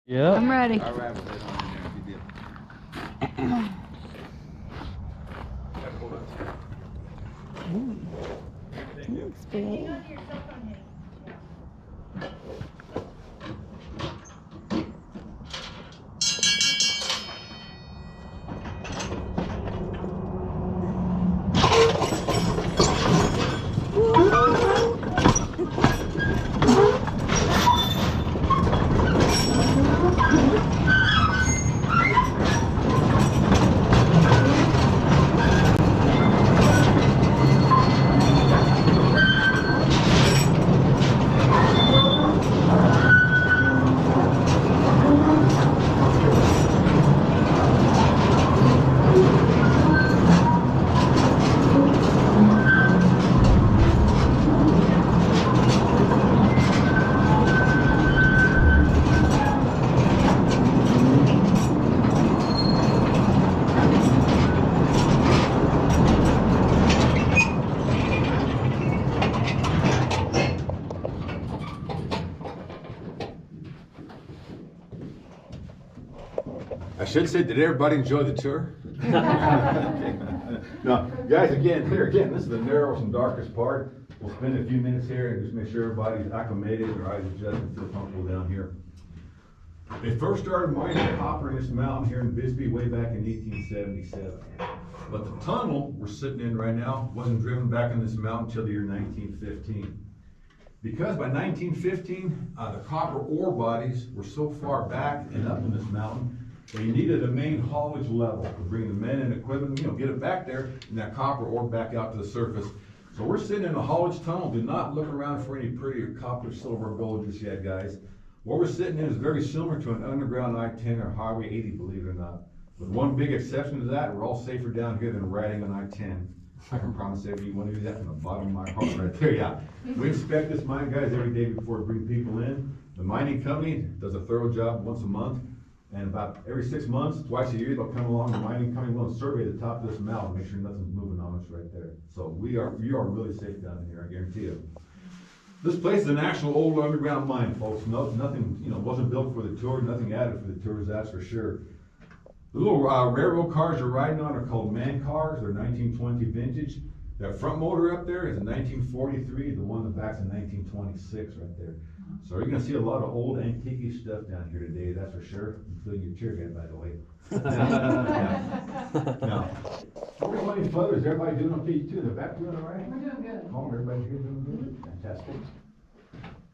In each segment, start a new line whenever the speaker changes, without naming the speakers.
Yeah.
I'm ready.
All right, we'll head on in there if you did.
Thanks, babe.
I should say, did everybody enjoy the tour? No, guys, again, this is the narrowest and darkest part. We'll spend a few minutes here and just make sure everybody's acclimated, their eyes adjusted, feel comfortable down here. They first started mining copper in this mountain here in Bisbee way back in 1877. But the tunnel we're sitting in right now wasn't driven back in this mountain until the year 1915. Because by 1915, the copper ore bodies were so far back and up in this mountain, they needed a main haulage level to bring the men and equipment, get it back there, and that copper ore back out to the surface. So we're sitting in a haulage tunnel. Do not look around for any prettier copper, silver, or gold just yet, guys. What we're sitting in is very similar to an underground I-10 or Highway 80, believe it or not. With one big exception to that, we're all safer down here than riding on I-10. I can promise every one of you that from the bottom of my heart right there, yeah. We inspect this mine, guys, every day before we bring people in. The mining company does a thorough job once a month. And about every 6 months, twice a year, they'll come along, the mining company will survey the top of this mountain, make sure nothing's moving on us right there. So you are really safe down here, I guarantee you. This place is an actual old underground mine, folks. Nothing, wasn't built for the tour, nothing added for the tours, that's for sure. The little railroad cars you're riding on are called man cars. They're 1920 vintage. That front motor up there is a 1943. The one in the back's a 1926 right there. So you're gonna see a lot of old antique stuff down here today, that's for sure, including your chair guy, by the way. Now, everybody, brothers, everybody doing okay too? The back doing all right?
We're doing good.
Home, everybody here doing good? Fantastic.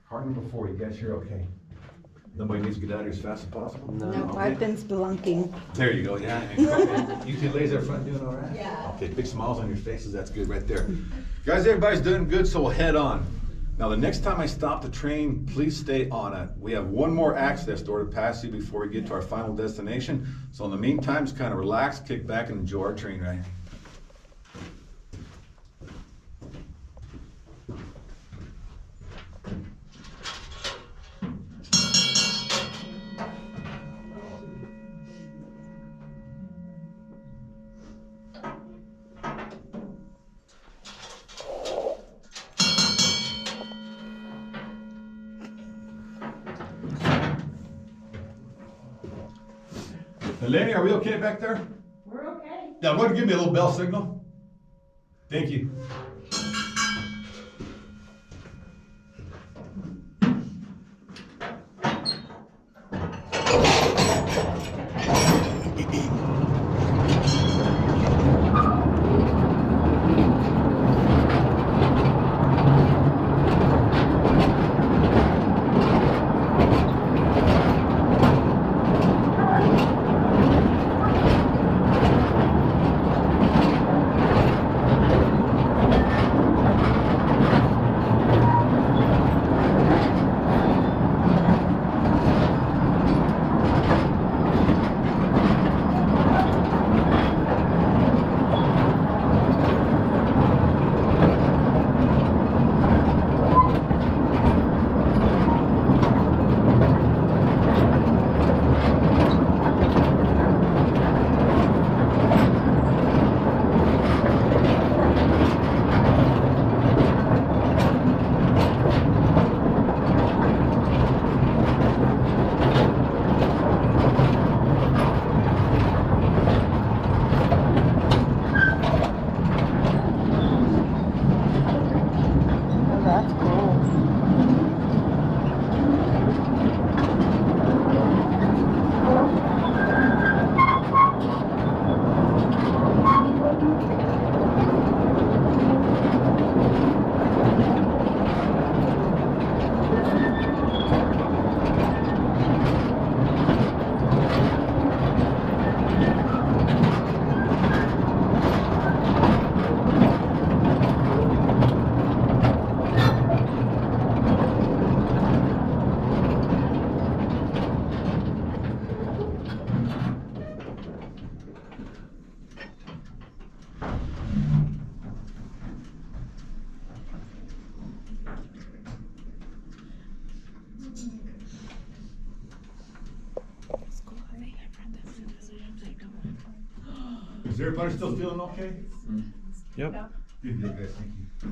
Car number 4, you guys here okay? Nobody needs to get out of here as fast as possible?
No,
Okay.
I've been spelunking.
There you go, yeah. Okay. You two ladies up front doing all right?
Yeah.
Okay, big smiles on your faces, that's good right there. Guys, everybody's doing good, so we'll head on. Now, the next time I stop the train, please stay on it. We have one more access door to pass you before we get to our final destination. So in the meantime, just kind of relax, kick back, and enjoy our train ride. Lenny, are we okay back there?
We're okay.
Yeah, go ahead and give me a little bell signal. Thank you. everybody still feeling okay?
Yep.
Good deal, guys, thank you.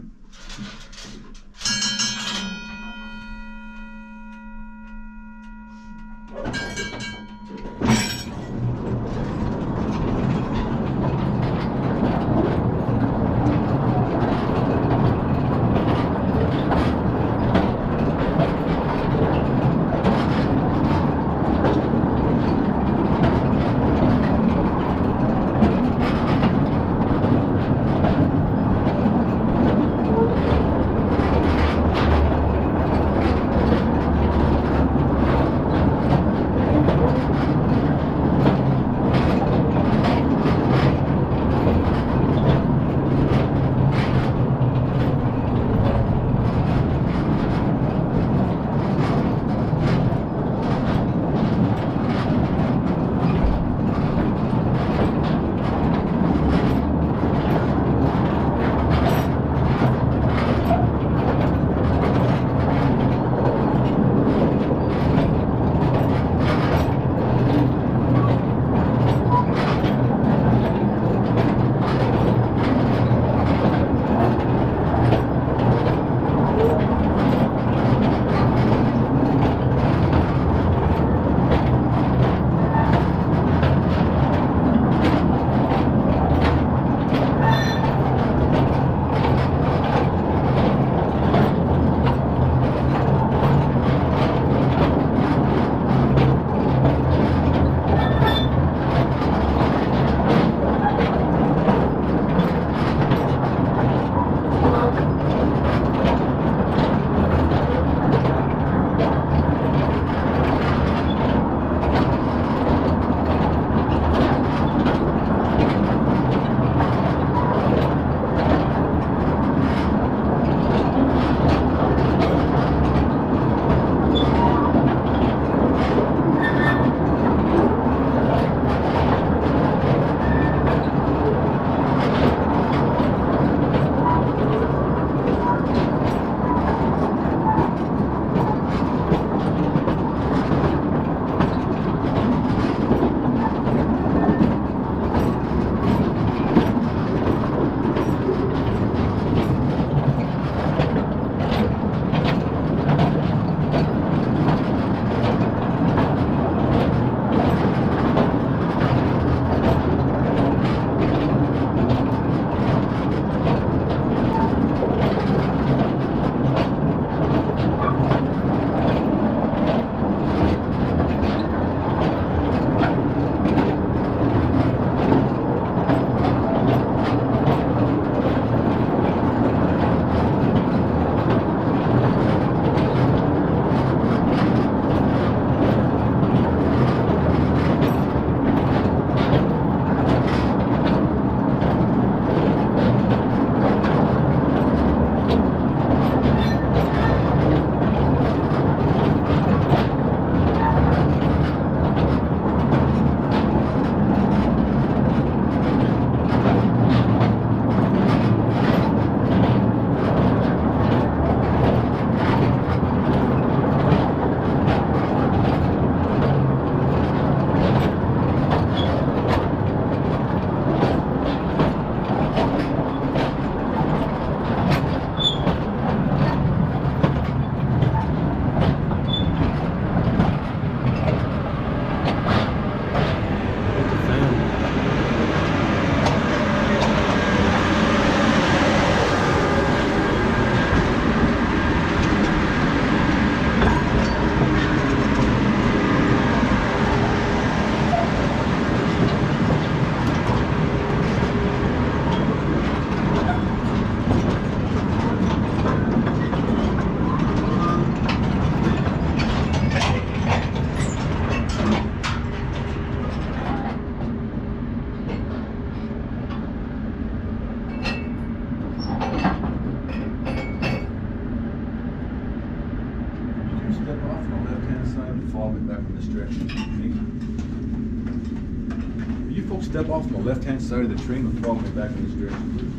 Step off on the left-hand side of the train and follow me back in this direction, please.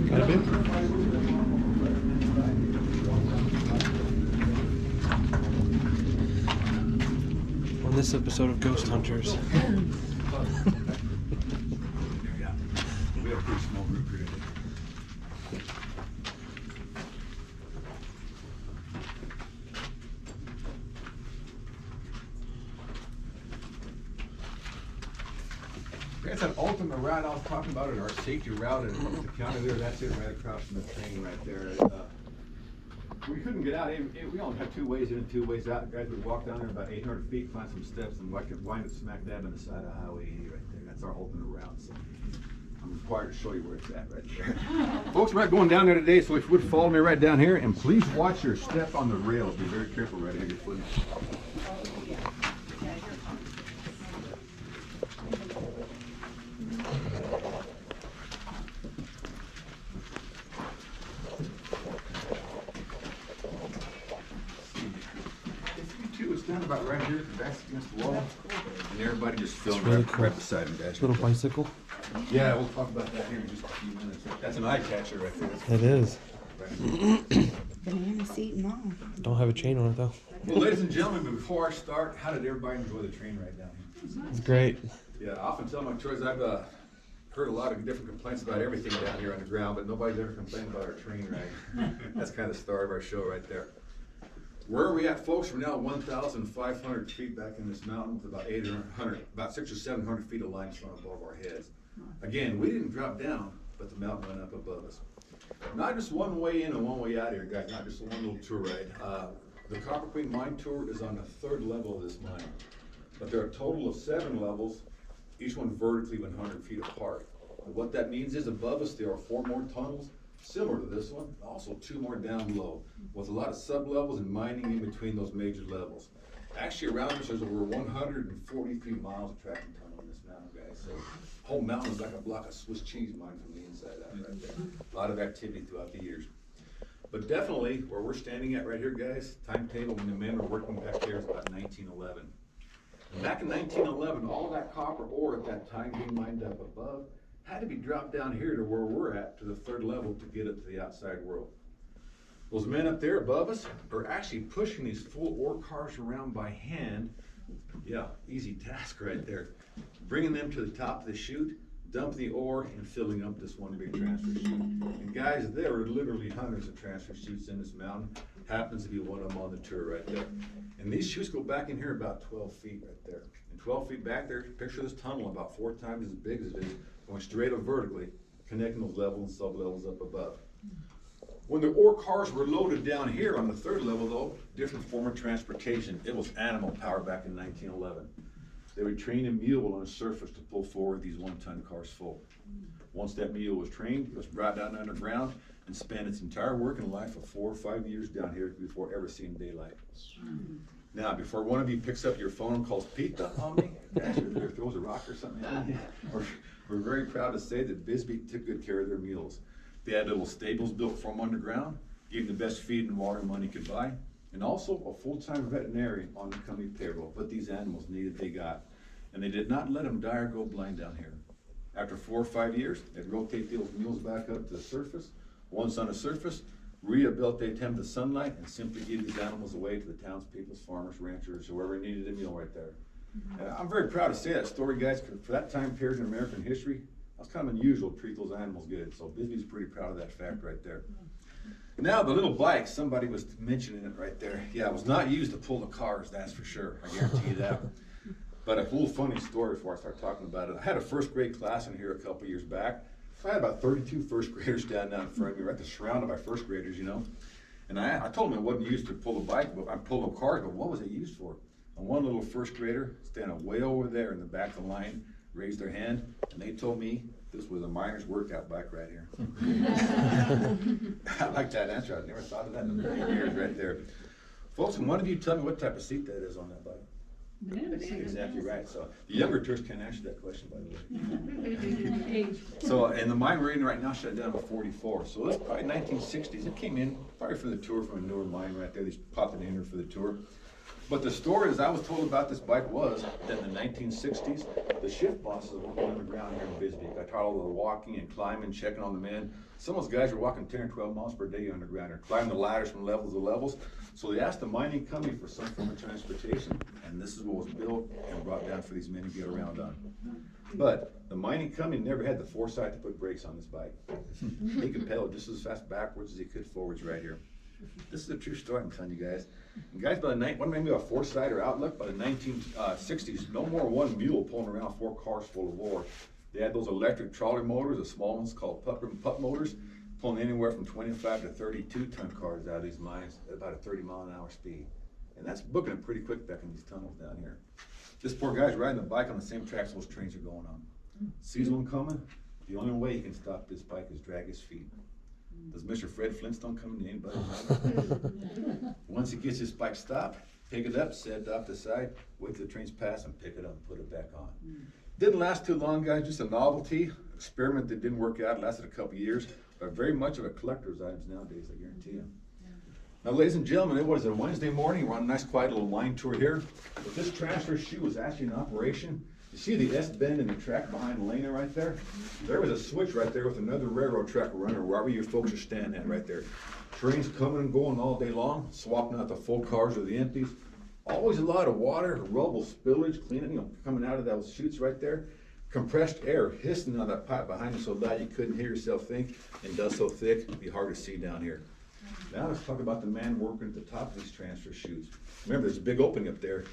Got a bit? On this episode of Ghost Hunters.
Yeah. We have a pretty small group here today. That's an ultimate route I was talking about, it, our safety route in the county there. That's it, right across from the train right there. We couldn't get out. We only had 2 ways in and 2 ways out. The guys would walk down there about 800 feet, climb some steps, and wind up smack dab on the side of Highway 80 right there. That's our ultimate route. So I'm required to show you where it's at right there. Folks, we're not going down there today, so if you would follow me right down here, and please watch your step on the rails. Be very careful right here, your foot. Stand about right here, the back's against the wall, and everybody just film
really
right,
cool.
right beside him, guys.
Little bicycle.
Yeah, we'll talk about that here in just a few minutes. That's an eye catcher right there.
It is.
Banana seat and all.
Don't have a chain on it though.
Well, ladies and gentlemen, before I start, how did everybody enjoy the train ride down here?
It's great.
Yeah, I often tell my tours I've heard a lot of different complaints about everything down here underground, but nobody's ever complained about our train ride. That's kind of the star of our show right there. Where are we at, folks? We're now 1,500 feet back in this mountain with about 600 or 700 feet of limestone above our heads. Again, we didn't drop down, but the mountain went up above us. Not just one way in and one way out here, guys, not just one little tour ride. The Copper Queen Mine Tour is on the 3rd level of this mine, but there are a total of 7 levels, each one vertically 100 feet apart. And what that means is above us there are 4 more tunnels, similar to this one, also 2 more down low, with a lot of sub-levels and mining in between those major levels. Actually, around us, there's over 143 miles of tracking tunnel in this mountain, guys. So, the whole mountain is like a block of Swiss cheese mine from the inside out right there. A lot of activity throughout the years. But definitely, where we're standing at right here, guys, timetable when the men were working back there is about 1911. And back in 1911, all that copper ore at that time being mined up above had to be dropped down here to where we're at, to the 3rd level, to get it to the outside world. Those men up there above us are actually pushing these full ore cars around by hand. Yeah, easy task right there. Bringing them to the top of the chute, dump the ore, and filling up this one big transfer chute. And guys, there are literally hundreds of transfer chutes in this mountain. Happens to be one of them on the tour right there. And these chutes go back in here about 12 feet right there. And 12 feet back there, picture this tunnel about 4 times as big as it is, going straight up vertically, connecting those levels and sub-levels up above. When the ore cars were loaded down here on the 3rd level though, different form of transportation. It was animal power back in 1911. They would train a mule on the surface to pull forward these 1-ton cars full. Once that mule was trained, it was brought down underground and spent its entire working life of 4 or 5 years down here before ever seeing daylight. Now, before one of you picks up your phone and calls Pete on me, or throws a rock or something at me, we're very proud to say that Bisbee took good care of their mules. They had little stables built for them underground, gave them the best feed and water money could buy, and also a full-time veterinarian on the company payroll. What these animals needed, they got. And they did not let them die or go blind down here. After 4 or 5 years, they'd rotate those mules back up to the surface. Once on the surface, rehabilitate them to sunlight and simply give these animals away to the townspeople, farmers, ranchers, whoever needed a mule right there. And I'm very proud to say that story, guys, because for that time period in American history, that's kind of unusual to treat those animals good. So Bisbee's pretty proud of that fact right there. Now the little bike, somebody was mentioning it right there. Yeah, it was not used to pull the cars, that's for sure. I guarantee you that. But a little funny story before I start talking about it. I had a 1st grade class in here a couple years back. I had about 32 1st graders standing down in front of me, right there, surrounded by 1st graders, you know. And I told them it wasn't used to pull a bike, but I pulled a car, but what was it used for? And one little 1st grader standing way over there in the back of the line raised their hand, and they told me this was a miner's workout bike right here. I like that answer. I never thought of that in a million years right there. Folks, can one of you tell me what type of seat that is on that bike? Exactly right. So the younger tourists can't answer that question, by the way. So, and the mine we're in right now shut down in 44. So it's probably 1960s. It came in probably for the tour from a newer mine right there. They popped it in here for the tour. But the story, as I was told about this bike, was that in the 1960s, the shift bosses were working underground here in Bisbee. I taught all the walking and climbing, checking on the men. Some of those guys were walking 10 or 12 miles per day underground or climbing the ladders from levels to levels. So they asked the mining company for some form of transportation, and this is what was built and brought down for these men to get around on. But the mining company never had the foresight to put brakes on this bike. He could pedal just as fast backwards as he could forwards right here. This is a true story I'm telling you guys. And guys, by the night, one maybe a foresight or outlook, by the 1960s, no more one mule pulling around 4 cars full of ore. They had those electric trolley motors, the small ones called pup motors, pulling anywhere from 25 to 32-ton cars out of these mines at about a 30-mile-an-hour speed. And that's booking it pretty quick back in these tunnels down here. This poor guy's riding the bike on the same tracks those trains are going on. Sees one coming, the only way he can stop this bike is drag his feet. Does Mr. Fred Flintstone come into anybody? Once he gets his bike stopped, pick it up, set it off the side, wait till the trains pass and pick it up and put it back on. Didn't last too long, guys, just a novelty, experiment that didn't work out, lasted a couple years, but very much of a collector's items nowadays, I guarantee you. Now, ladies and gentlemen, it was a Wednesday morning, we're on a nice quiet little line tour here, but this transfer chute was actually in operation. You see the S-bend in the track behind Elena right there? There was a switch right there with another railroad track runner, wherever you folks are standing at right there. Trains coming and going all day long, swapping out the full cars or the empties. Always a lot of water, rubble, spillage, cleaning, coming out of those chutes right there. Compressed air hissing on that pipe behind you so loud you couldn't hear yourself think, and dust so thick, it'd be hard to see down here. Now let's talk about the man working at the top of these transfer chutes. Remember, there's a big opening up there.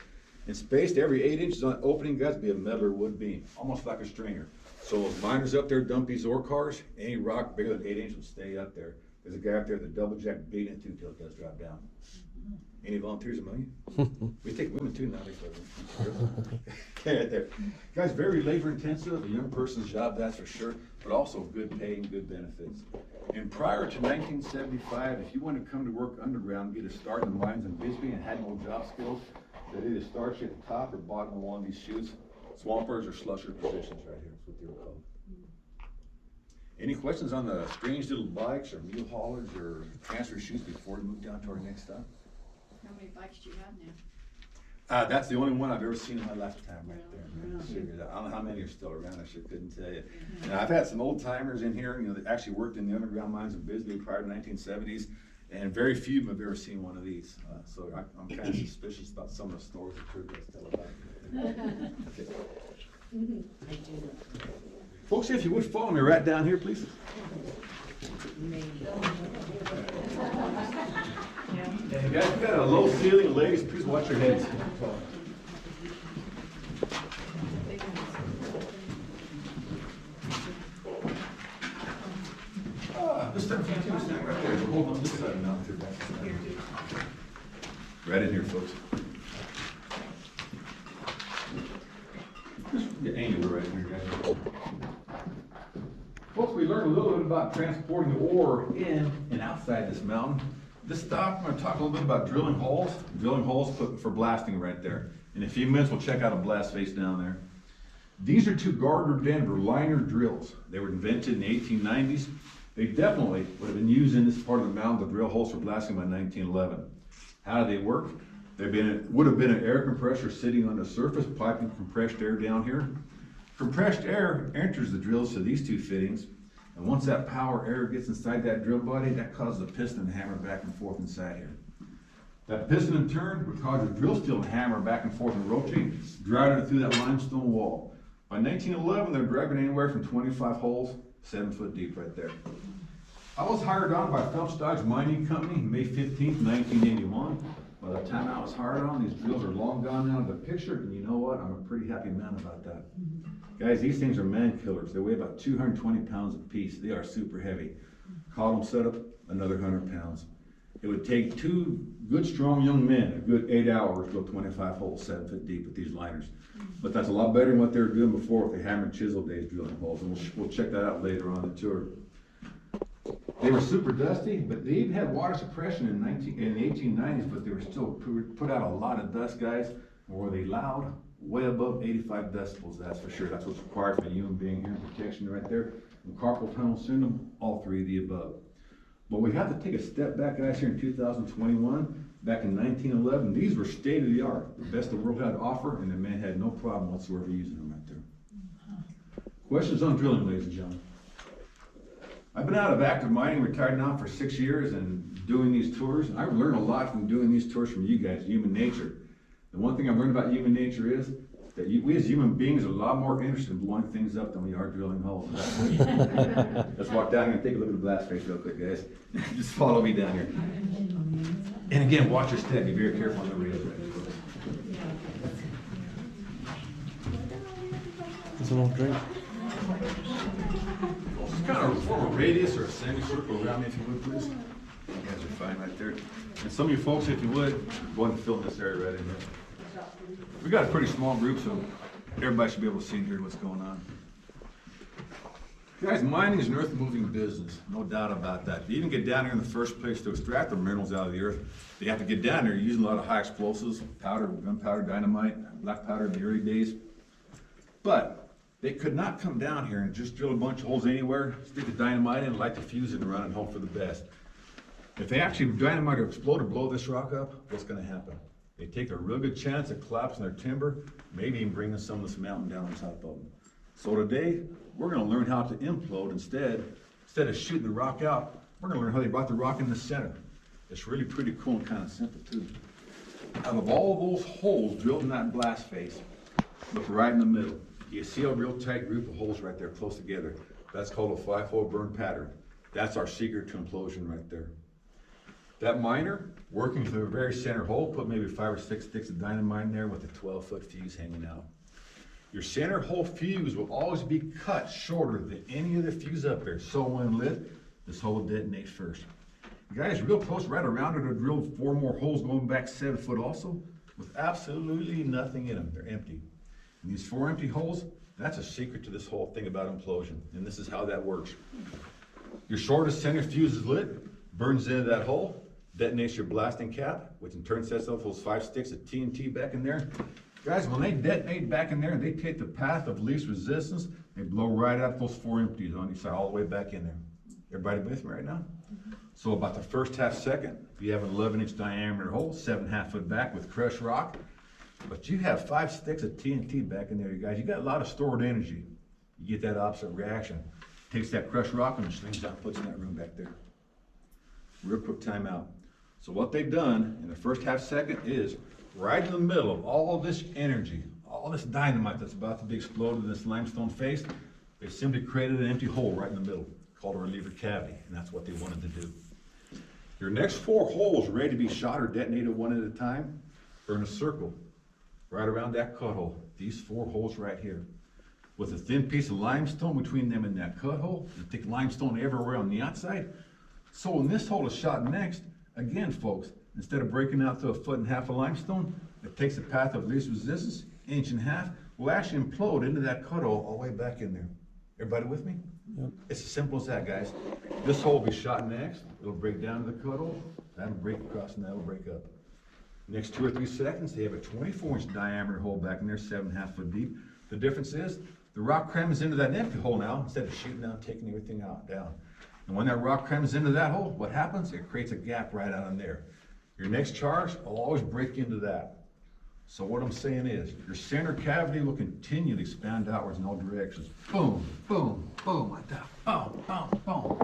And spaced every 8 inches on the opening, guys, be a metal or wood beam, almost like a stringer. So those miners up there dump these ore cars, any rock bigger than 8 inches will stay up there. There's a guy up there with a double jack beating it too until it does drop down. Any volunteers among you? We take women too nowadays. Okay, right there. Guys, very labor intensive, a young person's job, that's for sure, but also good pay and good benefits. And prior to 1975, if you wanted to come to work underground, get a start in the mines in Bisbee and had no job skills, they either start you at the top or bottom of one of these chutes. Swampers or slusher positions right here, that's what they were called. Any questions on the strange little bikes or mule haulers or transfer chutes before we move down to our next stop?
How many bikes do you have now?
That's the only one I've ever seen in my lifetime right there. I don't know how many are still around, I sure couldn't tell you. And I've had some old timers in here, that actually worked in the underground mines of Bisbee prior to the 1970s, and very few have ever seen one of these. So I'm kind of suspicious about some of the stories that Kurt does tell about it. Okay. Folks, if you would follow me right down here, please. And guys, we've got a low ceiling. Ladies, please watch your heads. This time, stand right there. Hold on this side now. Right in here, folks. Just get angular right here, guys. Folks, we learned a little bit about transporting the ore in and outside this mountain. This stop, I'm going to talk a little bit about drilling holes. Drilling holes for blasting right there. In a few minutes, we'll check out a blast face down there. These are 2 Gardner Denver liner drills. They were invented in the 1890s. They definitely would have been used in this part of the mountain to drill holes for blasting by 1911. How do they work? Would have been an air compressor sitting on the surface, piping compressed air down here. Compressed air enters the drills to these 2 fittings, and once that power air gets inside that drill body, that causes the piston to hammer back and forth inside here. That piston in turn would cause the drill steel to hammer back and forth and rotate, driving it through that limestone wall. By 1911, they're driving anywhere from 25 holes, 7 foot deep right there. I was hired on by Phelps Dodge Mining Company, May 15th, 1981. By the time I was hired on, these drills are long gone out of the picture, and you know what? I'm a pretty happy man about that. Guys, these things are man killers. They weigh about 220 pounds apiece. They are super heavy. Column setup, another 100 pounds. It would take 2 good, strong young men a good 8 hours to go 25 holes, 7 foot deep with these liners. But that's a lot better than what they were doing before with the hammer and chisel days drilling holes, and we'll check that out later on the tour. They were super dusty, but they even had water suppression in the 1890s, but they were still put out a lot of dust, guys. Were they loud? Way above 85 decibels, that's for sure. That's what's required for a human being here, protection right there. And carpal tunnel syndrome, all 3 of the above. But we have to take a step back, guys, here in 2021. back in 1911, these were state of the art, the best the world had to offer, and the man had no problem whatsoever using them right there. Questions on drilling, ladies and gentlemen? I've been out of active mining, retired now for 6 years, and doing these tours. I've learned a lot from doing these tours from you guys, human nature. The one thing I've learned about human nature is that we as human beings are a lot more interested in blowing things up than we are drilling holes. Let's walk down here and take a look at the blast face real quick, guys. Just follow me down here. And again, watch your step. Be very careful on the rails right here, folks.
It's a long drink.
Just kind of form a radius or a semicircle around me, if you would, please. You guys are fine right there. And some of you folks, if you would, go ahead and fill in this area right in here. We got a pretty small group, so everybody should be able to see and hear what's going on. Guys, mining is an earth-moving business, no doubt about that. To even get down here in the first place to extract the minerals out of the earth, they have to get down there using a lot of high explosives, powder, gunpowder, dynamite, black powder in the early days. But they could not come down here and just drill a bunch of holes anywhere, stick the dynamite in, light the fuse and run and hope for the best. If they actually dynamite or explode or blow this rock up, what's gonna happen? They take a real good chance of collapsing their timber, maybe even bringing some of this mountain down on top of them. So today, we're gonna learn how to implode instead of shooting the rock out, we're gonna learn how they brought the rock in the center. It's really pretty cool and kind of simple too. Out of all of those holes drilled in that blast face, look right in the middle. You see a real tight group of holes right there close together. That's called a 5-hole burn pattern. That's our secret to implosion right there. That miner, working to the very center hole, put maybe 5 or 6 sticks of dynamite in there with a 12-foot fuse hanging out. Your center hole fuse will always be cut shorter than any of the fuse up there. So when lit, this hole detonates first. Guys, real close, right around it, I drilled 4 more holes going back 7 foot also, with absolutely nothing in them. They're empty. And these 4 empty holes, that's a secret to this whole thing about implosion. And this is how that works. Your shortest center fuse is lit, burns into that hole, detonates your blasting cap, which in turn sets off those 5 sticks of TNT back in there. Guys, when they detonate back in there, they take the path of least resistance, they blow right out those 4 empties on each side, all the way back in there. Everybody with me right now? So about the first half second, if you have an 11-inch diameter hole, 7.5 foot back with crushed rock, but you have 5 sticks of TNT back in there, you guys. You got a lot of stored energy. You get that opposite reaction. Takes that crushed rock and slings out, puts in that room back there. Real quick timeout. So what they've done in the first half second is right in the middle of all this energy, all this dynamite that's about to be exploded in this limestone face, they simply created an empty hole right in the middle called a reliever cavity, and that's what they wanted to do. Your next 4 holes ready to be shot or detonated one at a time, burn a circle right around that cut hole. These 4 holes right here. With a thin piece of limestone between them and that cut hole, and thick limestone everywhere on the outside. So when this hole is shot next, again folks, instead of breaking out to 1.5 foot of limestone, it takes the path of least resistance, 1.5 inches, will actually implode into that cut hole all the way back in there. Everybody with me? Yep. It's as simple as that, guys. This hole will be shot next, it'll break down to the cut hole, that'll break across and that'll break up. Next 2 or 3 seconds, they have a 24-inch diameter hole back in there, 7.5 foot deep. The difference is, the rock crams into that empty hole now, instead of shooting out, taking everything out, down. And when that rock crams into that hole, what happens? It creates a gap right out in there. Your next charge will always break into that. So what I'm saying is, your center cavity will continue to expand outwards in all directions. Boom, boom, boom, like that. Boom, boom, boom.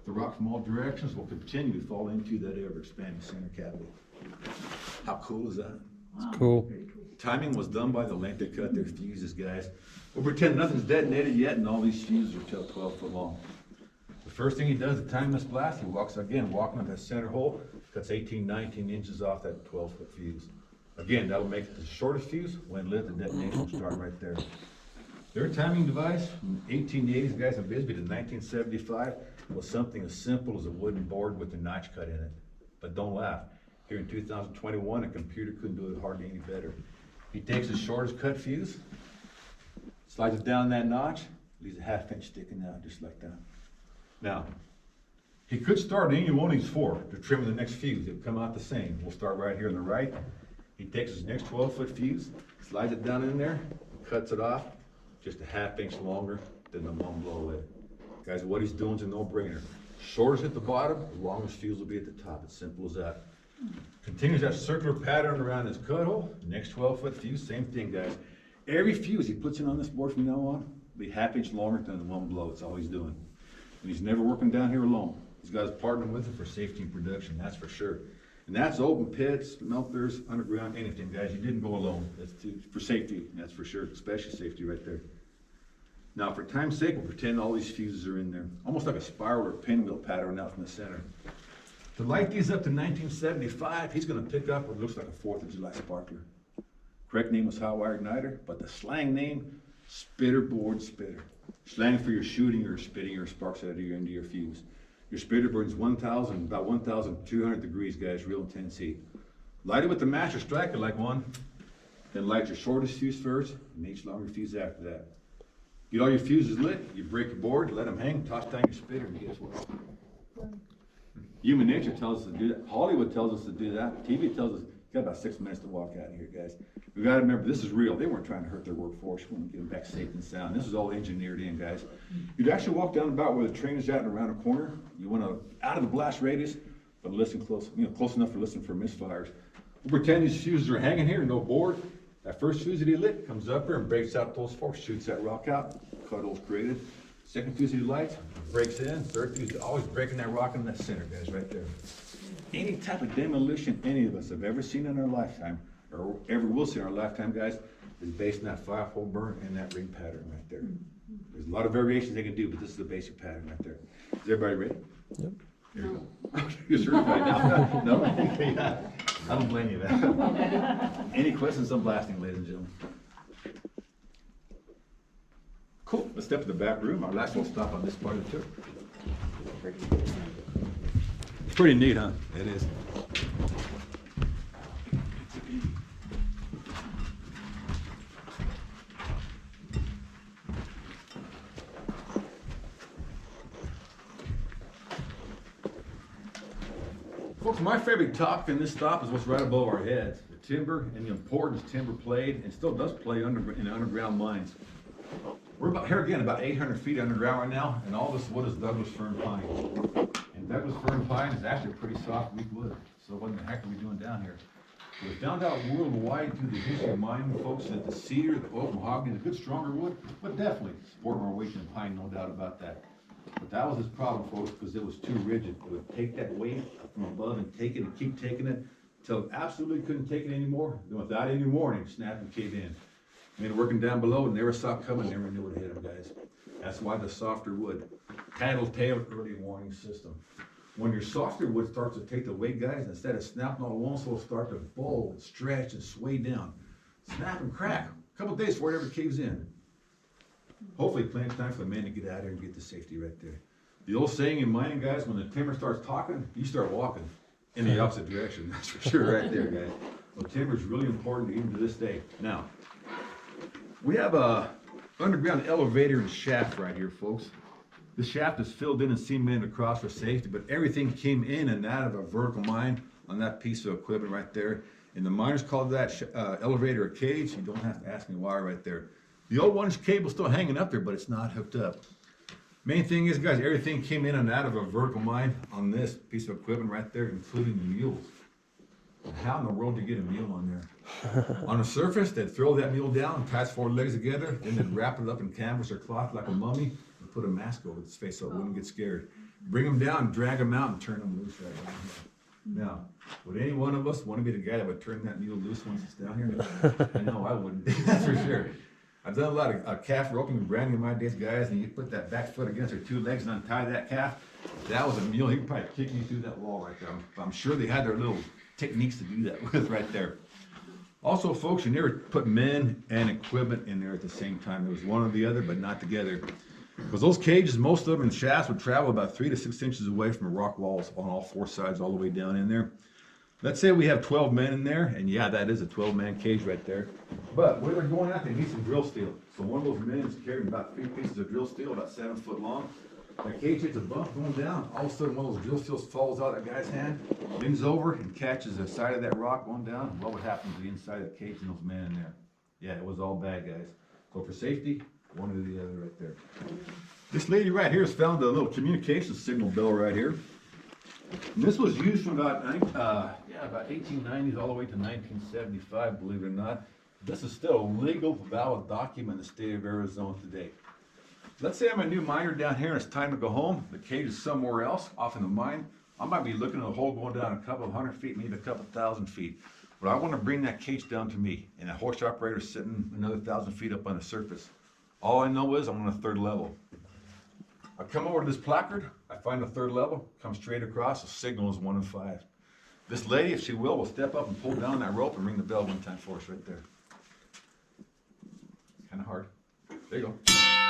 The rock from all directions will continue to fall into that ever-expanding center cavity. How cool is that?
It's cool.
Timing was done by the length they cut their fuses, guys. We'll pretend nothing's detonated yet, and all these fuses are till 12 foot long. The first thing he does to time this blast, he walks again, walking up that center hole, cuts 18, 19 inches off that 12-foot fuse. Again, that'll make it the shortest fuse. When lit, the detonation will start right there. Their timing device from the 1880s, guys, in Bisbee to 1975 was something as simple as a wooden board with a notch cut in it. But don't laugh. Here in 2021, a computer couldn't do it hardly any better. He takes his shortest cut fuse, slides it down that notch, leaves a 1/2 inch sticking out just like that. Now, he could start any one of these 4 to trim the next fuse. It would come out the same. We'll start right here on the right. He takes his next 12-foot fuse, slides it down in there, cuts it off, just a 1/2 inch longer than the one below it. Guys, what he's doing is a no-brainer. Shortest at the bottom, the longest fuse will be at the top. It's simple as that. Continues that circular pattern around his cut hole. Next 12-foot fuse, same thing, guys. Every fuse he puts in on this board from now on will be half inch longer than the one below. It's all he's doing. And he's never working down here alone. He's got his partner with him for safety and production, that's for sure. And that's open pits, melters, underground, anything, guys. You didn't go alone. That's for safety, that's for sure, especially safety right there. Now, for time's sake, we'll pretend all these fuses are in there, almost like a spiral or pinwheel pattern out in the center. To light these up to 1975, he's gonna pick up what looks like a 4th of July sparkler. Correct name was hot wire igniter, but the slang name, spitter board spitter. Slang for your shooting or spitting your sparks out of your end of your fuse. Your spitter burns about 1,200 degrees, guys, real intense heat. Light it with the master striker like one, then light your shortest fuse first, and each longer fuse after that. Get all your fuses lit, you break your board, let them hang, toss down your spitter, and guess what? Human nature tells us to do that. Hollywood tells us to do that. TV tells us, you got about 6 minutes to walk out of here, guys. We gotta remember, this is real. They weren't trying to hurt their workforce. We want to get them back safe and sound. This is all engineered in, guys. You'd actually walk down about where the train is at and around a corner. You want to, out of the blast radius, but listen close, close enough to listen for misfires. We'll pretend these fuses are hanging here, no board. That first fuse that he lit comes up here and breaks out those forks, shoots that rock out, cut holes created. Second fuse that he lights, breaks in. Third fuse, always breaking that rock in that center, guys, right there. Any type of demolition any of us have ever seen in our lifetime, or ever will see in our lifetime, guys, is based on that 5-hole burn and that ring pattern right there. There's a lot of variations they can do, but this is the basic pattern right there. Is everybody ready? Yep. There you go. You're certified now. No? Yeah. I don't blame you, man. Any questions on blasting, ladies and gentlemen? Cool. Let's step to the back room. Our last little stop on this part of the tour. It's pretty neat, huh? It is. Folks, my favorite topic in this stop is what's right above our heads. The timber and the importance timber played and still does play in underground mines. We're about 800 feet underground right now, and all this wood is Douglas fern pine. And Douglas fern pine is actually a pretty soft, weak wood. So what in the heck are we doing down here? So we found out worldwide through the history of mining, folks, that the cedar, the oak, mahogany is a good stronger wood, but definitely support more weight than pine, no doubt about that. But that was his problem, folks, because it was too rigid. It would take that weight from above and take it and keep taking it until it absolutely couldn't take it anymore. Then without any warning, snap and cave in. I mean, working down below, never saw it coming, never knew what hit them, guys. That's why the softer wood. Tattletale early warning system. When your softer wood starts to take the weight, guys, instead of snapping all at once, it'll start to fold, stretch, and sway down. Snap and crack. A couple days before it ever caves in. Hopefully plenty of time for the men to get out here and get the safety right there. The old saying in mining, guys, when the timber starts talking, you start walking in the opposite direction. That's for sure right there, guys. Well, timber is really important even to this day. Now, we have a underground elevator and shaft right here, folks. The shaft is filled in and cemented across for safety, but everything came in and out of a vertical mine on that piece of equipment right there. And the miners called that elevator a cage. You don't have to ask me why right there. The old one's cable's still hanging up there, but it's not hooked up. Main thing is, guys, everything came in and out of a vertical mine on this piece of equipment right there, including the mules. How in the world do you get a mule on there? On the surface, they'd throw that mule down, tie its 4 legs together, then they'd wrap it up in canvas or cloth like a mummy, and put a mask over its face so it wouldn't get scared. Bring them down, drag them out, and turn them loose right now. Now, would any one of us want to be the guy that would turn that mule loose once it's down here? I know I wouldn't, that's for sure. I've done a lot of calf roping and branding in my days, guys, and you put that back foot against her 2 legs and untie that calf. If that was a mule, he'd probably kick you through that wall right there. I'm sure they had their little techniques to do that with right there. Also, folks, you never put men and equipment in there at the same time. There was one or the other, but not together. Because those cages, most of them in shafts would travel about 3 to 6 inches away from the rock walls on all 4 sides, all the way down in there. Let's say we have 12 men in there, and yeah, that is a 12-man cage right there. But where they're going at, they need some drill steel. So one of those men is carrying about 3 pieces of drill steel, about 7 foot long. The cage hits a bump going down. All of a sudden, one of those drill steels falls out of that guy's hand, leans over and catches the side of that rock going down. What would happen to the inside of the cage and those men in there? Yeah, it was all bad, guys. So for safety, one or the other right there. This lady right here has found a little communication signal bell right here. And this was used from about 1890s all the way to 1975, believe it or not. This is still a legal, valid document in the state of Arizona today. Let's say I'm a new miner down here and it's time to go home. The cage is somewhere else, off in the mine. I might be looking at a hole going down a couple of 100 feet, maybe a couple thousand feet. But I want to bring that cage down to me, and a hoist operator sitting another 1,000 feet up on the surface. All I know is I'm on a third level. I come over to this placard, I find the third level, come straight across, the signal is 1 and 5. This lady, if she will step up and pull down that rope and ring the bell one time for us right there. Kind of hard. There you go.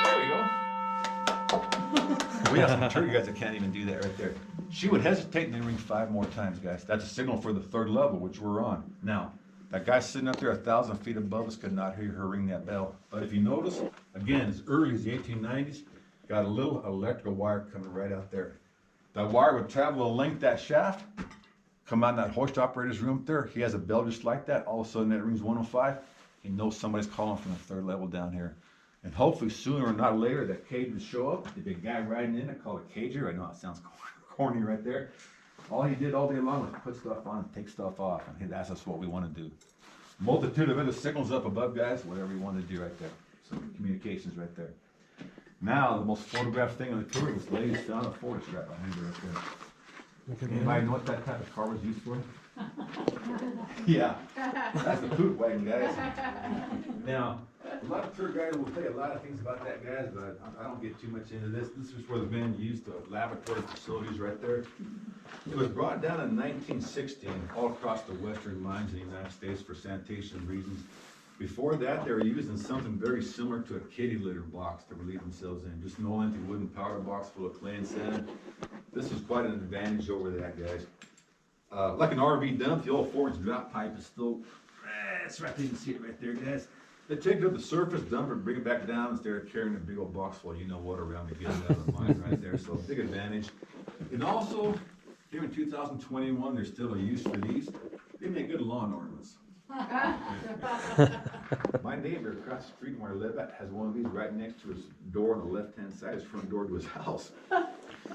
There we go. We have some tour guys that can't even do that right there. She would hesitate and then ring 5 more times, guys. That's a signal for the third level, which we're on. Now, that guy sitting up there 1,000 feet above us could not hear her ring that bell. But if you notice, again, as early as the 1890s, got a little electrical wire coming right out there. That wire would travel the length of that shaft, come out in that hoist operator's room up there. He has a bell just like that. All of a sudden, it rings 105. He knows somebody's calling from the third level down here. And hopefully sooner or not later, that cage would show up. The big guy riding in it, called a cager. I know it sounds corny right there. All he did all day long was put stuff on and take stuff off. And that's just what we want to do. Multitude of other signals up above, guys, whatever you want to do right there. Some communications right there. Now, the most photographed thing on the tour was ladies found a forest right behind her right there. Anybody know what that type of car was used for? Yeah, that's the poop wagon, guys. Now, a lot of tour guides will tell you a lot of things about that, guys, but I don't get too much into this. This is where the men used the laboratory facilities right there. It was brought down in 1916 all across the western mines in the United States for sanitation reasons. Before that, they were using something very similar to a kitty litter box to relieve themselves in. Just an old empty wooden powder box full of clay and sand. This was quite an advantage over that, guys. Like an RV dump, the old 4-inch drop pipe is still, that's right there, you can see it right there, guys. They take it up the surface, dump it, bring it back down instead of carrying a big old box full, you know what, around to get it out of the mine right there. So big advantage. And also, here in 2021, there's still a use for these. They make good lawn ornaments. My neighbor across the street where I live at has one of these right next to his door on the left-hand side, his front door to his house.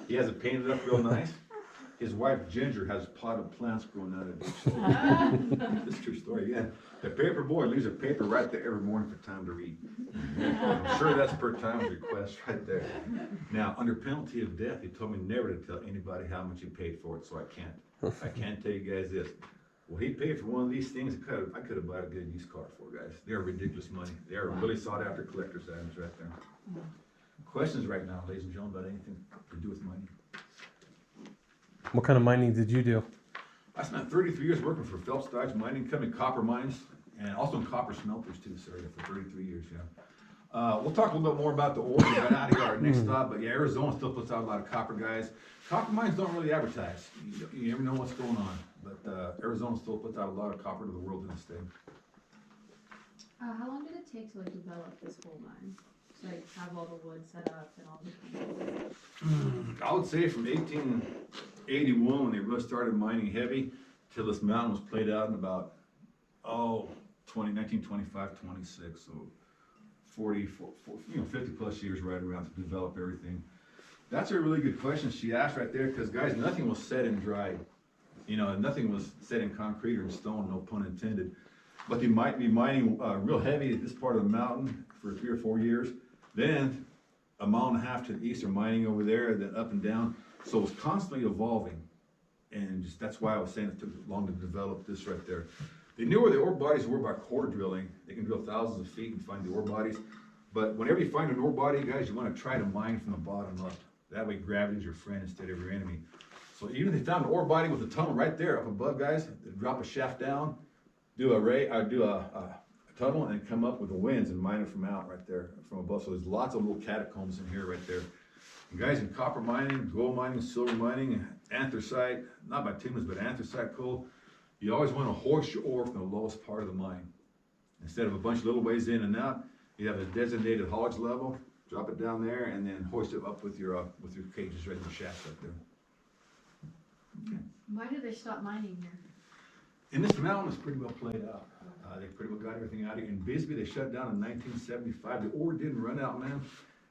He has it painted up real nice. His wife Ginger has potted plants growing out of it. This is a true story again. The paper boy leaves a paper right there every morning for time to read. I'm sure that's per time's request right there. Now, under penalty of death, he told me never to tell anybody how much he paid for it, so I can't. I can't tell you guys this. Well, he paid for one of these things I could have bought a good used car for, guys. They're ridiculous money. They are really sought after collector's items right there. Questions right now, ladies and gentlemen, about anything to do with money?
What kind of mining did you do?
I spent 33 years working for Phelps Dodge Mining Company, copper mines, and also in copper smelters too, sir, for 33 years, yeah. We'll talk a little bit more about the ore right out of our next stop, but yeah, Arizona still puts out a lot of copper, guys. Copper mines don't really advertise. You never know what's going on, but Arizona still puts out a lot of copper to the world in the state.
How long did it take to develop this whole mine? To have all the wood set up and all the.
I would say from 1881 when they really started mining heavy till this mountain was played out in about 1925, 26, so 50 plus years right around to develop everything. That's a really good question she asked right there, because guys, nothing was set and dried. Nothing was set in concrete or in stone, no pun intended. But they might be mining real heavy at this part of the mountain for 3 or 4 years. Then a mile and a half to the east are mining over there, then up and down. So it was constantly evolving. And that's why I was saying it took long to develop this right there. They knew where the ore bodies were by core drilling. They can drill thousands of feet and find the ore bodies. But whenever you find an ore body, guys, you want to try to mine from the bottom up. That way gravity is your friend instead of your enemy. So even if they found an ore body with a tunnel right there up above, guys, they drop a shaft down, do a tunnel, and come up with the winds and mine it from out right there from above. So there's lots of little catacombs in here right there. And guys, in copper mining, gold mining, silver mining, anthracite, not bituminous, but anthracite coal, you always want to hoist your ore from the lowest part of the mine. Instead of a bunch of little ways in and out, you have a designated haulage level, drop it down there, and then hoist it up with your cages right in the shafts right there. Okay.
Why did they stop mining here?
And this mountain is pretty well played out. They pretty well got everything out of here. In Bisbee, they shut down in 1975. The ore didn't run out, man.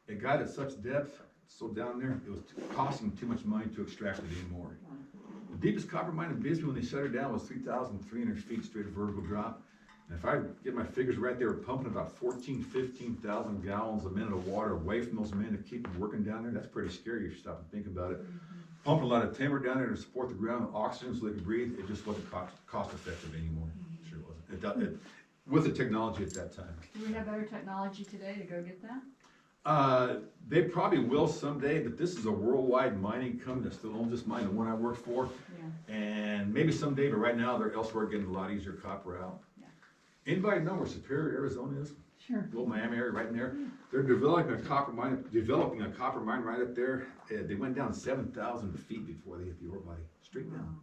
It got at such depth, so down there, it was costing too much money to extract it anymore. The deepest copper mine in Bisbee when they shut it down was 3,300 feet straight of vertical drop. And if I get my figures right, they were pumping about 15,000 gallons a minute of water away from those men to keep them working down there. That's pretty scary if you stop and think about it. Pumping a lot of timber down there to support the ground, oxygen so they could breathe. It just wasn't cost effective anymore. Sure wasn't. With the technology at that time.
Do we have better technology today to go get that?
They probably will someday, but this is a worldwide mining company that still owns this mine, the one I work for.
Yeah.
And maybe someday, but right now they're elsewhere getting a lot easier copper out.
Yeah.
Anybody know where Superior, Arizona is?
Sure.
Little Miami area right in there. They're developing a copper mine right up there. They went down 7,000 feet before they hit the ore body, straight down.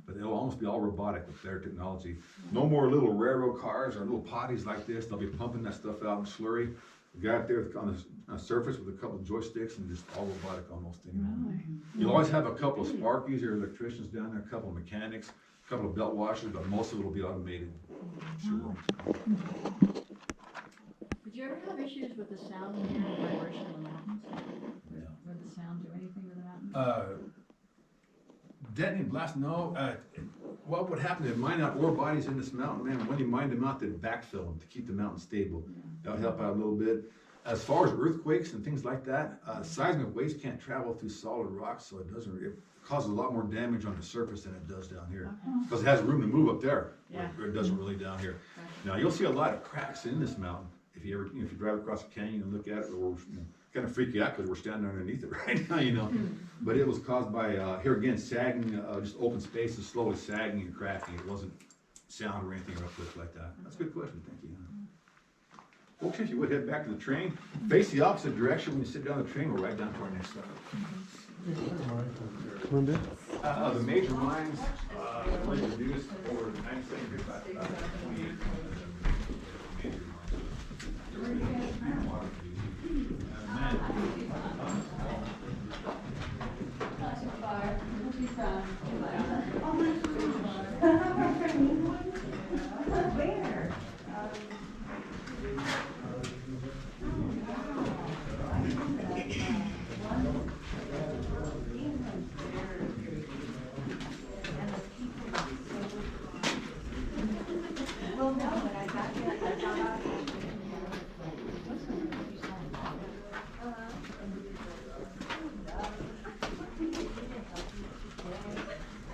But it'll almost be all robotic with their technology. No more little railroad cars or little potties like this. They'll be pumping that stuff out in slurry. The guy up there on the surface with a couple of joysticks and just all robotic almost anymore. You'll always have a couple of sparkies or electricians down there, a couple of mechanics, a couple of belt washers, but most of it will be automated. Sure.
Did you ever have issues with the sound in here and vibration in the mountains?
Yeah.
Would the sound do anything to the mountains?
Detonating blast, no. What would happen, they mine out ore bodies in this mountain, man, when you mine them out, they'd backfill them to keep the mountain stable. That'll help out a little bit. As far as earthquakes and things like that, seismic waves can't travel through solid rocks, so it causes a lot more damage on the surface than it does down here. Because it has room to move up there, where it doesn't really down here. Now, you'll see a lot of cracks in this mountain. If you ever, if you drive across a canyon and look at it, or kind of freak you out because we're standing underneath it right now, But it was caused by, here again, sagging, just open spaces, slowly sagging and cracking. It wasn't sound or anything or uplift like that. That's a good question, thank you. Folks, if you would head back to the train, face the opposite direction when you sit down the train, we're right down to our next stop. The major mines, were introduced over the 9th century, about 28 major mines.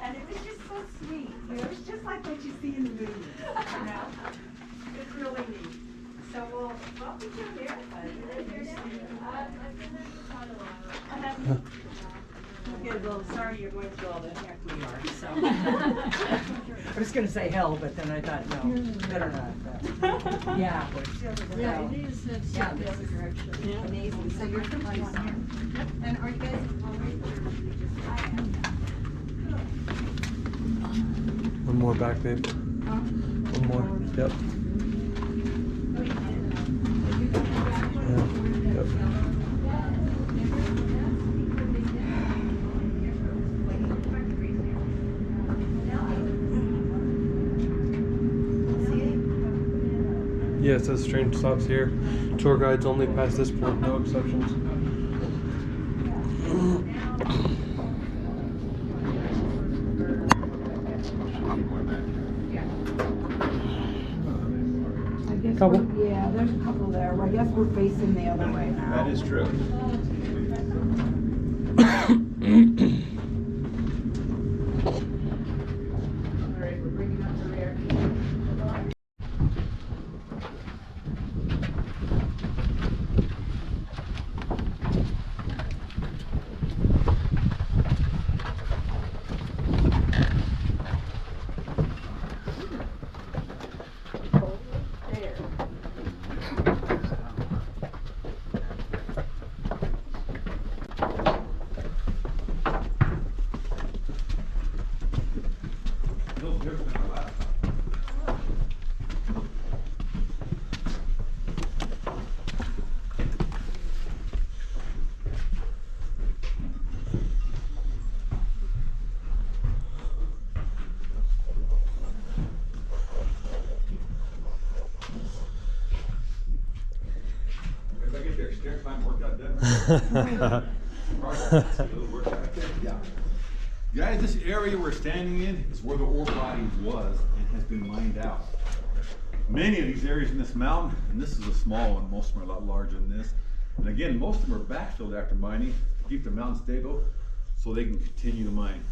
And it was just so sweet. You know, it's just like what you see in the movies. You know, it's really neat. So we'll welcome to America. I've been there for quite a while. Good. Well, sorry you're going through all the heck we are. So I was going to say hell, but then I thought no, better not. Yeah.
Yeah, it is, it's the other direction.
Amazing. So you're from here. And are you guys always?
One more back, babe. One more. Yep. Yep. Yeah, it says train stops here. Tour guides only past this point, no exceptions.
I guess
Couple.
yeah, there's a couple there. Well, I guess we're facing the other way now.
That is true.
Alright, we're bringing up the rear.
Little different than our last time. If I get their stair climb workout done. A little workout. Yeah. Guys, this area we're standing in is where the ore body was and has been mined out. Many of these areas in this mountain, and this is a small one, most of them are a lot larger than this. And again, most of them are backfilled after mining to keep the mountain stable so they can continue to mine.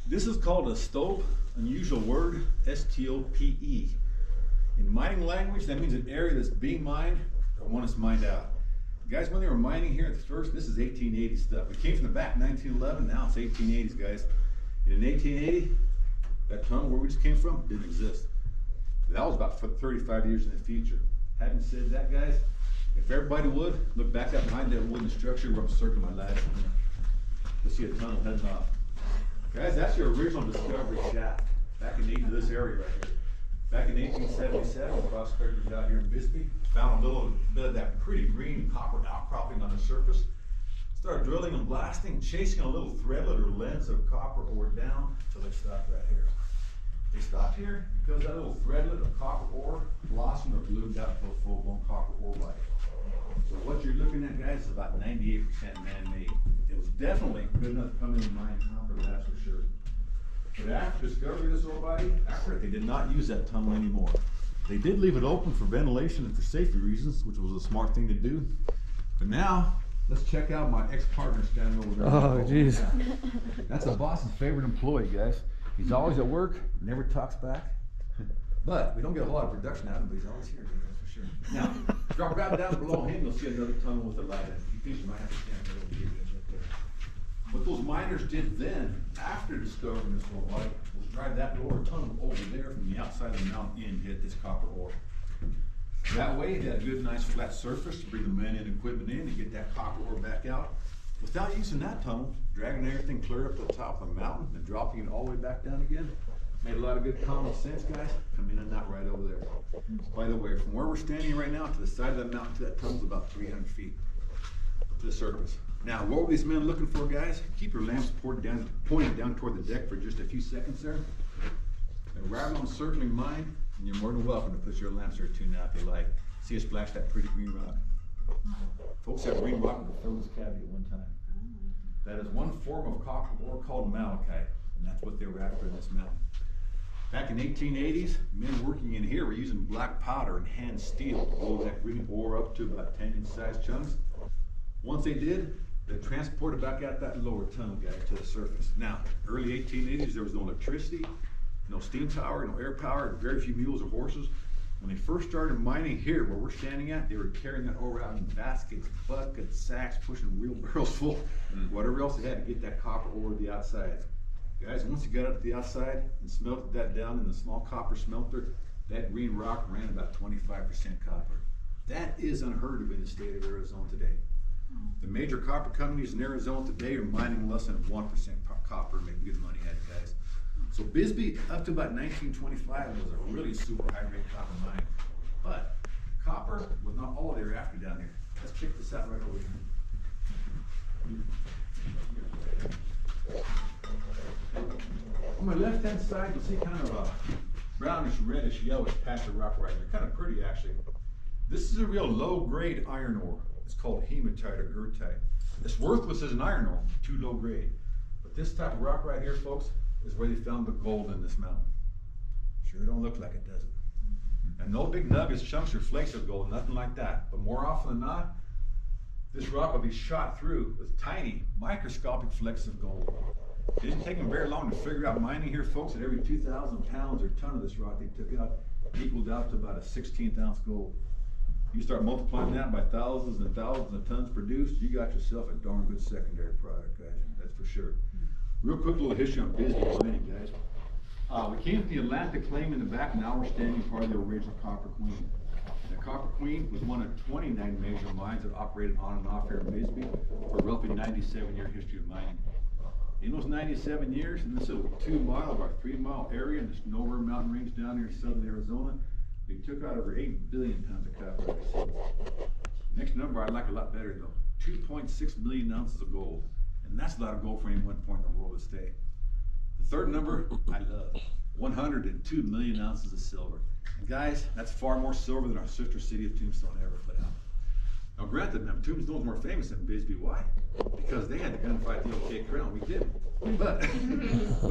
This is called a stope, unusual word, S-T-O-P-E. In mining language, that means an area that's being mined or one that's mined out. Guys, when they were mining here at the first, this is 1880 stuff. It came from the back 1911, now it's 1880s, guys. And in 1880, that tunnel where we just came from didn't exist. That was about 35 years in the future. Having said that, guys, if everybody would, look back up behind that wooden structure where I'm circling my lads. You'll see a tunnel heading off. Guys, that's your original discovery shaft, back in this area right here. Back in 1877, prospectors out here in Bisbee found a little bit of that pretty green copper outcropping on the surface. Started drilling and blasting, chasing a little threadlet or lens of copper ore down until they stopped right here. They stopped here because that little threadlet of copper ore blossomed or bloomed out to a full-blown copper ore body. So what you're looking at, guys, is about 98% man-made. It was definitely good enough to come in and mine copper, that's for sure. But after discovery of this ore body, they did not use that tunnel anymore. They did leave it open for ventilation and for safety reasons, which was a smart thing to do. But now, let's check out my ex-partner standing over there.
Oh, jeez.
That's the boss's favorite employee, guys. He's always at work, never talks back. But we don't get a whole lot of production out of him, but he's always here, that's for sure. Now, drop right down below him, you'll see another tunnel with a light in it. You think you might have to stand there over here, guys, right there. What those miners did then, after discovering this ore body, was drive that lower tunnel over there from the outside of the mountain in to hit this copper ore. That way, they had a good, nice flat surface to bring the men and equipment in and get that copper ore back out. Without using that tunnel, dragging everything clear up to the top of the mountain and dropping it all the way back down again, made a lot of good common sense, guys. Come in and out right over there. By the way, from where we're standing right now to the side of that mountain to that tunnel is about 300 feet to the surface. Now, what were these men looking for, guys? Keep your lamps pointed down toward the deck for just a few seconds there. And rather on circling mine, and you're more than welcome to put your lamps there too now if you like. See us splash that pretty green rock. Folks, that green rock will fill this cavity at one time. That is one form of copper ore called malachite, and that's what they were after in this mountain. Back in 1880s, men working in here were using black powder and hand steel to blow that green ore up to about 10-inch size chunks. Once they did, they transported back out that lower tunnel, guys, to the surface. Now, early 1880s, there was no electricity, no steam power, no air power, very few mules or horses. When they first started mining here, where we're standing at, they were carrying that ore out in baskets, buckets, sacks, pushing wheelbarrows full, whatever else they had to get that copper ore to the outside. Guys, once you got it to the outside and smelted that down in the small copper smelter, that green rock ran about 25% copper. That is unheard of in the state of Arizona today. The major copper companies in Arizona today are mining less than 1% copper and making good money at it, guys. So Bisbee, up to about 1925, was a really super high-grade copper mine. But copper was not all they were after down here. Let's check this out right over here. On my left-hand side, you'll see kind of a brownish, reddish, yellowish patch of rock right there. Kind of pretty, actually. This is a real low-grade iron ore. It's called hematite or goethite. It's worthless as an iron ore, too low grade. But this type of rock right here, folks, is where they found the gold in this mountain. Sure don't look like it, does it? And no big nuggets, chunks, or flakes of gold, nothing like that. But more often than not, this rock will be shot through with tiny, microscopic flecks of gold. It didn't take them very long to figure out mining here, folks, that every 2,000 pounds or ton of this rock they took out equaled out to about a 16th ounce gold. You start multiplying that by thousands and thousands of tons produced, you got yourself a darn good secondary product, guys, that's for sure. Real quick little history on Bisbee mining, guys. We came from the Atlantic claim in the back, now we're standing part of the original Copper Queen. The Copper Queen was one of 29 major mines that operated on and off here in Bisbee for a roughly 97-year history of mining. In those 97 years, in this little 2-mile or 3-mile area in this Nowhere mountain range down here in southern Arizona, they took out over 8 billion tons of copper. Next number I like a lot better though, 2.6 million ounces of gold. And that's a lot of gold for any one point in the world to stay. The third number I love, 102 million ounces of silver. And guys, that's far more silver than our sister city of Tombstone ever put out. Now granted, now Tombstone's more famous than Bisbee. Why? Because they had the gunfight at the OK Crown, we didn't. But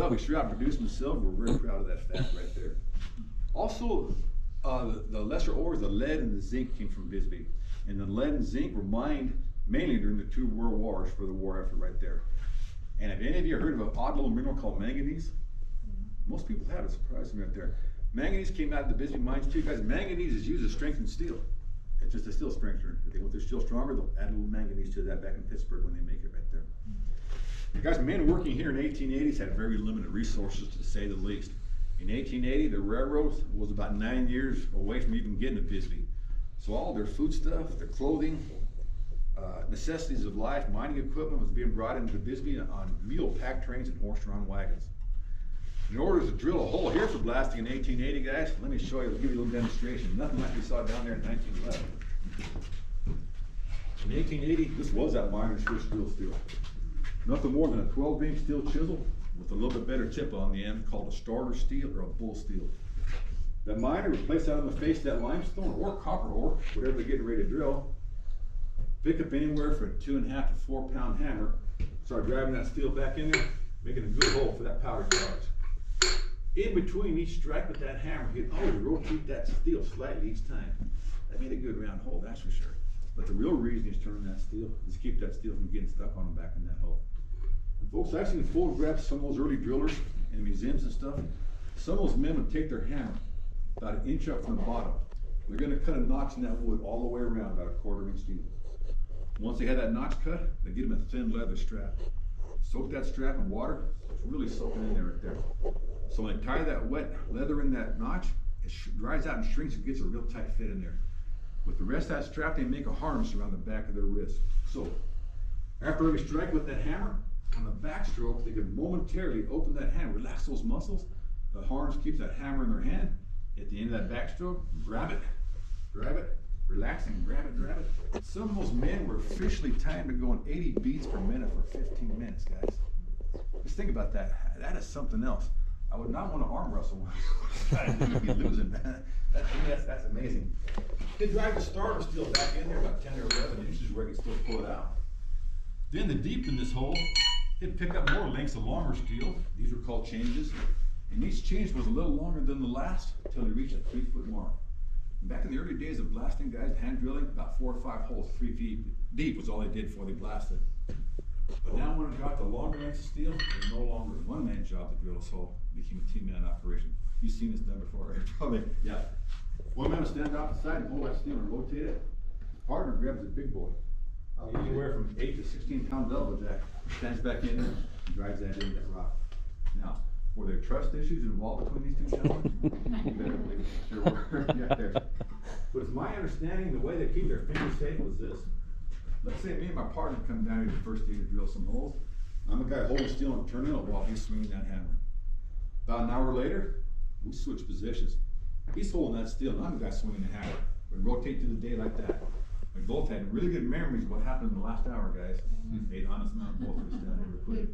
we sure outproduced them in silver, we're very proud of that fact right there. Also, the lesser ores, the lead and the zinc came from Bisbee. And the lead and zinc were mined mainly during the 2 world wars for the war effort right there. And have any of you heard of an odd little mineral called manganese? Most people have, it's surprising right there. Manganese came out of the Bisbee mines too, guys. Manganese is used to strengthen steel. It's just a steel strengthener. If they want their steel stronger, they'll add a little manganese to that back in Pittsburgh when they make it right there. Guys, men working here in the 1880s had very limited resources, to say the least. In 1880, the railroad was about 9 years away from even getting to Bisbee. So all their food stuff, their clothing, necessities of life, mining equipment was being brought into Bisbee on mule pack trains and horse-drawn wagons. In order to drill a hole here for blasting in 1880, guys, let me show you, give you a little demonstration. Nothing like we saw down there in 1911. In 1880, this was that miner's first real steel. Nothing more than a 12-inch steel chisel with a little bit better tip on the end called a starter steel or a bull steel. The miner would place that on the face of that limestone or copper ore, whatever they're getting ready to drill, pick up anywhere from a 2.5 to 4 pound hammer, start driving that steel back in there, making a good hole for that powder charge. In between each strike with that hammer, he'd always rotate that steel slightly each time. That made a good round hole, that's for sure. But the real reason he's turning that steel is to keep that steel from getting stuck on him back in that hole. And folks, I've seen photographs of some of those early drillers in museums and stuff. Some of those men would take their hammer about 1 inch up from the bottom. They're gonna cut a notch in that wood all the way around, about a 1/4 inch deep. Once they had that notch cut, they get them a thin leather strap. Soak that strap in water, it's really soaking in there right there. So when they tie that wet leather in that notch, it dries out and shrinks and gets a real tight fit in there. With the rest of that strap, they make a harness around the back of their wrist. So, after every strike with that hammer, on the backstroke, they can momentarily open that hand, relax those muscles. The harness keeps that hammer in their hand. At the end of that backstroke, grab it, relax and grab it. Some of those men were officially timed to going 80 beats per minute for 15 minutes, guys. Just think about that. That is something else. I would not want to arm wrestle one. You'd be losing, man. That's amazing. They drive the starter steel back in there about 10 or 11 inches where you can still pull it out. Then to deepen this hole, they'd pick up more lengths of longer steel. These were called changes. And each change was a little longer than the last until they reached a 3-foot mark. And back in the early days of blasting, guys, hand drilling, about 4 or 5 holes, 3 feet deep was all they did before they blasted. But now when it got to longer lengths of steel, it was no longer a one-man job to drill this hole. It became a team-man operation. You've seen this done before, right? Probably, yeah. One man would stand off the side and hold that steel and rotate it. His partner grabs a big boy. Anywhere from 8 to 16 pound double jack, stands back in there and drives that into that rock. Now, were there trust issues involved between these two gentlemen? You better believe it. There were. Yeah, there. But it's my understanding the way they keep their fingers safe was this. Let's say me and my partner come down here the first day to drill some holes. I'm the guy holding steel and turning it while he's swinging that hammer. About an hour later, we switch positions. He's holding that steel and I'm the guy swinging the hammer. We rotate through the day like that. We both had really good memories of what happened in the last hour, guys. Made honest amount both of us down here real quick.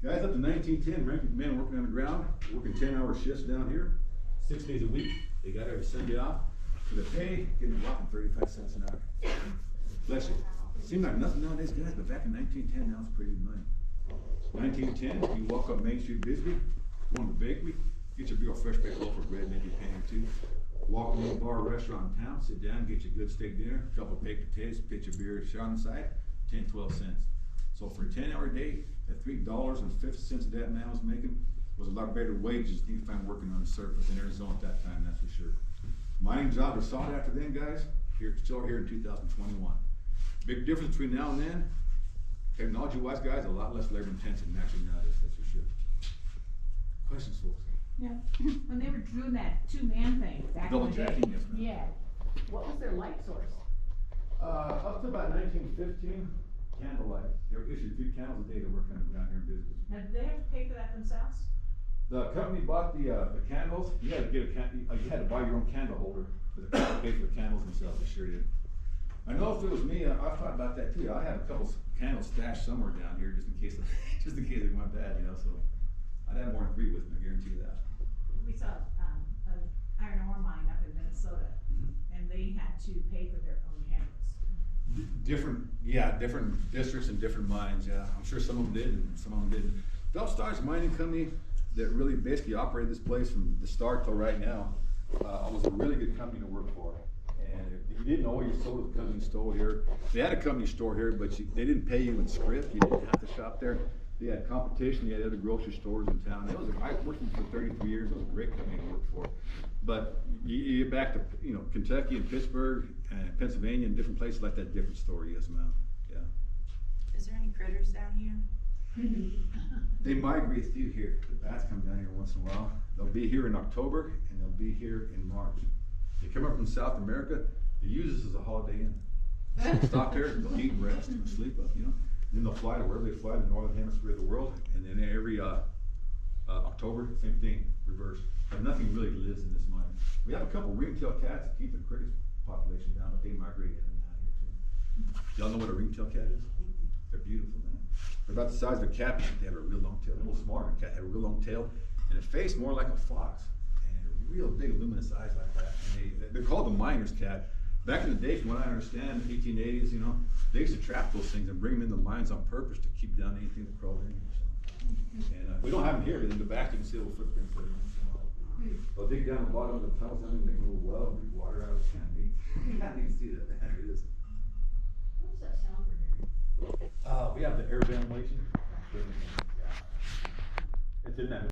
Guys, up to 1910, men working on the ground, working 10-hour shifts down here, 6 days a week. They got every Sunday off. For the pay, getting a whopping 35 cents an hour. Bless you. Seemed like nothing nowadays, guys, but back in 1910, that was pretty good money. 1910, you walk up Main Street, Bisbee, go in the bakery, get your big old fresh baked loaf of bread, maybe a penny or two. Walk into a bar or restaurant in town, sit down, get your good steak dinner, a couple of baked potatoes, pitch of beer, shot on the side, 10, 12 cents. So for a 10-hour day, at $3.50 a day that man was making was a lot better wages than you find working on the surface in Arizona at that time, that's for sure. Mining jobs are sought after then, guys, still here in 2021. Big difference between now and then, technology-wise, guys, a lot less labor intensive than actually nowadays, that's for sure. Questions, folks?
Yeah, when they were doing that 2-man thing back in
Double
the day.
jacking, yes, ma'am.
Yeah, what was their light source?
Up to about 1915, candlelight. They were issued 3 candles a day to work on the ground here in Bisbee.
Now, did they have to pay for that themselves?
The company bought the candles. You had to get you had to buy your own candle holder, but the company paid for the candles themselves. They sure did. I know if it was me, I've thought about that too. I have a couple candles stashed somewhere down here just in case they went bad, you know. So I'd have more than 3 with me. I guarantee you that.
We saw an iron ore mine up in Minnesota, and they had to pay for their own candles.
Different districts and different mines, yeah. I'm sure some of them did and some of them didn't. Phelps Dodge Mining Company that really basically operated this place from the start till right now, was a really good company to work for. And if you didn't know, you sold at the company store here. They had a company store here, but they didn't pay you in script. You didn't have to shop there. They had competition. They had other grocery stores in town. I worked for 33 years. It was a great company to work for. But you get back to, Kentucky and Pittsburgh and Pennsylvania and different places like that, different story, yes ma'am, yeah.
Is there any critters down here?
They migrate through here. The bats come down here once in a while. They'll be here in October and they'll be here in March. They come up from South America, they use this as a holiday inn. They'll stop here, they'll eat, rest, and sleep up, Then they'll fly to wherever they fly, the northern hemisphere of the world, and then every October, same thing, reverse. But nothing really lives in this mine. We have a couple ringtail cats that keep the cricket population down, but they migrate in and out here too. Y'all know what a ringtail cat is? They're beautiful, man. They're about the size of a cat, but they have a real long tail. A little smaller than a cat, have a real long tail, and a face more like a fox, and real big luminous eyes like that. And they're called the miner's cat. Back in the day, from what I understand, 1880s, they used to trap those things and bring them in the mines on purpose to keep down anything that crawled in here. So. And we don't have them here, but in the back you can see a little footprint. They'll dig down the bottom of the tunnels and make a little well and drink water out of it. You can't even see that. There it is.
What's that sound we're hearing?
We have the air ventilation. It's in that